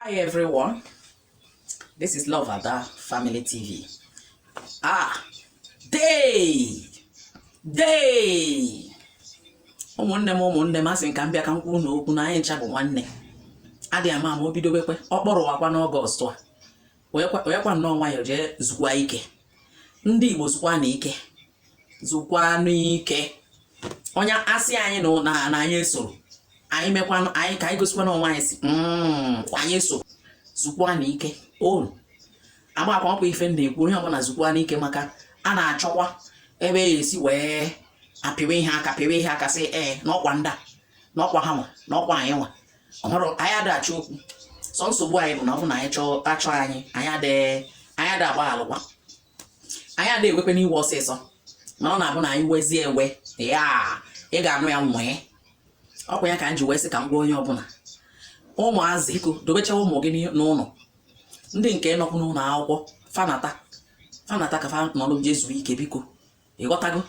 Hi everyone, this is Love Ada Family TV. ụmụnne m asị ka m bịa ka m kwuo n'okwu na anyị ncha bụ nwanne. Adị ama o bidobekwe ọ kpọrọ wakwa n'Ọgọst a wee kwa nnọọ nwayọ jee zukwa ike. Ndị Igbo zukwa n'ike onye asị anyị na anyị esoro anyị mekwanụ anyị ka anyị gosikwa n'ọnwa anyị si anyị so zukwa n'ike onu amakwa ọkwa ife na-ekwu onye ọbụla zukwa n'ike maka a na-achọkwa ebe ya esi wee apịwe ihe aka sị n'ọkwa ndị a n'ọkwa ha nwa n'ọkwa anyị nwa ọhụrụ anyị adị achọ okwu sọ nsogbu anyị bụ na ọ bụ na anyị achọ anyị adị agba alụkwa anyị adị ewekwe n'iwe ọsịsọ mana ọ na-abụ na anyị wezie ewe ya ị ga-anụ ya nwee ọkwa ya ka m ji wee sị ka m gwa onye ọbụla ụmụazị biko dobechawa ụmụ gị n'ụlọ ndị nke nọkwu n'ụlọ akwụkwọ fanata ka fa nọrọ je zuo ike biko ịghọtago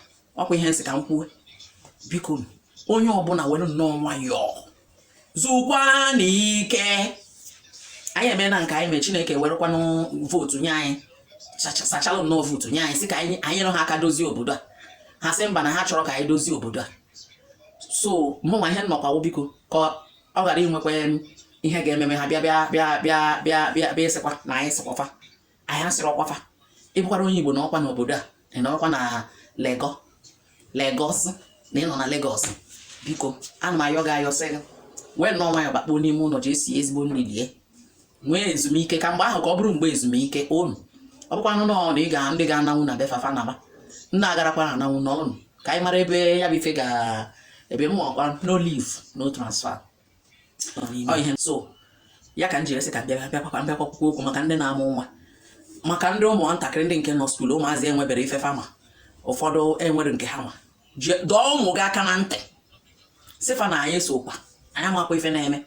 ọkwa ihe nsị ka m kwuo biko onye ọbụla were nnọọ nwayọọ zukwa n'ike anyị eme na nke anyị mee Chineke werekwanụ vootu nye anyị sachalụ nnọọ vootu nye anyị sị ka anyị nọ ha aka dozie obodo a ha sị mba na ha chọrọ ka anyị dozie obodo a so mụnwa ihe nnọkwawo biko ka ọ ghara inwekwa ihe ga-ememe ha bịa ịsịkwa na anyị sịkwafa anyị asịrị ọkwafa ịbụkwara onye Igbo na ọkwa n'obodo a na ọkwa na Lagos na ịnọ na Lagos biko ana m ayọ gị ayọ sị gị wee nnọọ nwayọ bakpuo n'ime ụlọ ji esi ezigbo nri lie nwee ezumike ka mgbe ahụ ka ọ bụrụ mgbe ezumike onu ọ bụkwanụ nọ na ndị ga-ananwụ na befafa naba ndị agarakwa ananwụ n'ọnụ ka anyị mara ebe ya bụ ife ebe m ọkwa no leave no transfer ihe so ya ka m jiri sị ka mbịakwakwu okwu maka ndị na-amụ nwa maka ndị ụmụ ntakịrị ndị nke nọ skuulu ụmụazị enwebere ife fama ụfọdụ enwere nke ha nwa dọọ ụmụ gị aka na ntị sịfa na anyị sokwa anyị amakwa ife na-eme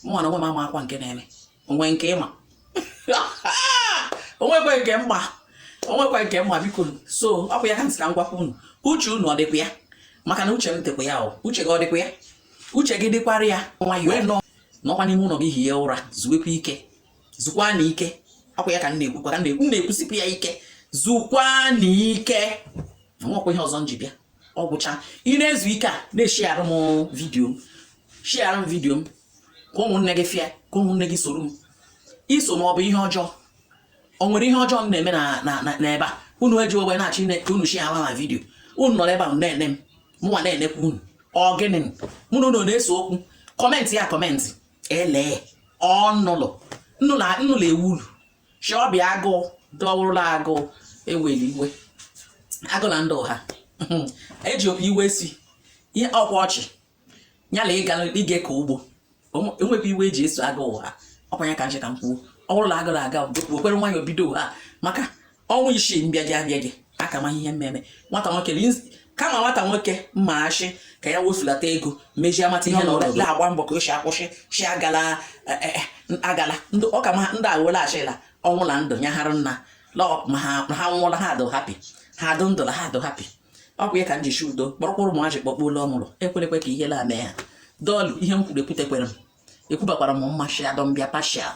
mụnwa na onwe m amakwa nke na-eme onwe nke ịma onwekwa nke mma biko so ọ bụ ya ka ntị ka m gwakwa unu uche unu ọ dịkwa ya maka na uche m dịkwa ya uche gị ọ dịkwa ya uche gị dịkwara ya nwayọọ n'ọkwa n'ime ụlọ gị hie ụra zuwekwa ike zukwa n'ike ọkwa ya ka m na-ekwukwa ka m na-ekwusipụ ya ike zukwa n'ike nwekwa ihe ọzọ nji bịa ọ gwụcha ị na-ezu ike a na-eshiarụ m vidiyo m ka ụmụnne gị fịa ka ụmụnne gị soro m iso ma ọ bụ ihe ọjọọ o nwere ihe ọjọọ m na-eme n'ebe a unu eji ogbe na-achọ ka unu shi ama ma vidiyo unu nọrọ ebe a na-ene m mụnwa na-enekwa unu ọ gịnị mụ na unu na-eso okwu kọmentị ya kọmentị elee ọnụlụ nnụlụ ewulu shọbịa agụụ dọwụrụla agụụ eweli iwe agụ na ndị ụha eji iwe si ihe ọkwa ọchị nyala ịga ka ugbo enwekwa iwe eji eso agụ ụha ọkwa ya ka nche ka m kwuo ọ bụrụ na agụrụ aga wekwere nwayọ bido ụha maka ọnwa isii mbịaji aka ma ihe mmemme nwata nwoke kama nwata nwoke mma achị ka ya wefulata ego mejie amata ihe na agba mbọ ka o si akwụsị shi agala ọka ma ndị awụla achịla ọnwụ na ndụ nyaghara nna ma ha nwụọla ha adụ hapi ha adụ ndụ ha adụ hapi ọ bụ ya ka m jishi udo kpọrọkpọrọ ụmụaji kpọkpọla ọmụrụ ekwerekwe ka ihe la mee ha dọọlụ ihe m kwuru ekwutekwere m ekwubakwara m mmashi adọmbịa pashal